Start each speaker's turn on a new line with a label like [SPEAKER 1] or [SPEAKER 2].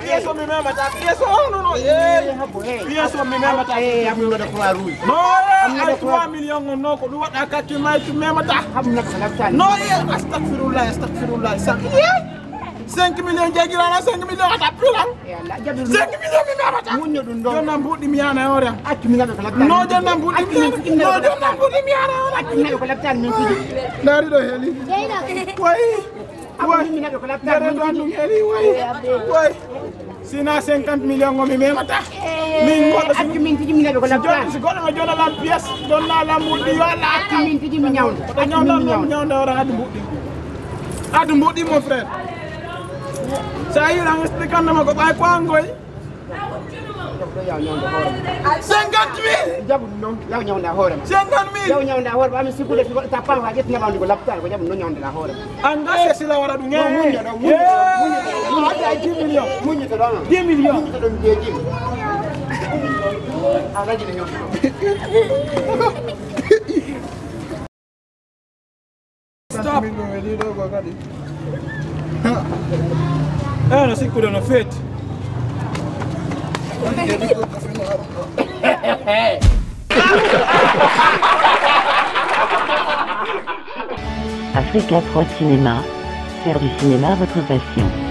[SPEAKER 1] Pieso mi mema ta pieso no pieso mi mema ta am ngada Croix Rouge no ay 3 millions no ko du wada ka ki may tu mema ta no astaghfirullah sak 5 millions jagira na 5 millions ata pilan 5 millions mi mema ta munyo dun do jonna mbudi mi yana ore acci mi ngada ko laptan no jonna mbudi mi yana ore acci mi ko laptan min fiji dari do heli way mi ngada ko laptan min heli way Sina 50 millions ngomi memata min godo min tiji min ko la plan si godo ma jona lam pièce donna lam mudi wala min tiji mi nyawde nyawde ora adu mudi mon frère sa yi la expliquer na ko bay ko ngoy 50.000 jabu non yaw nyawda hore 50.000 yaw nyawda hore ba mi sikude ko ta pa wa jet ngabandi ko laptal ko jabu non nyawda hore anga se sila wara du ngey munyo 10 millions munyo to dama 10 millions to dum jeji ala jine nyawda stop no sikude no fete
[SPEAKER 2] Africa Pro Cinéma, faire du cinéma votre passion.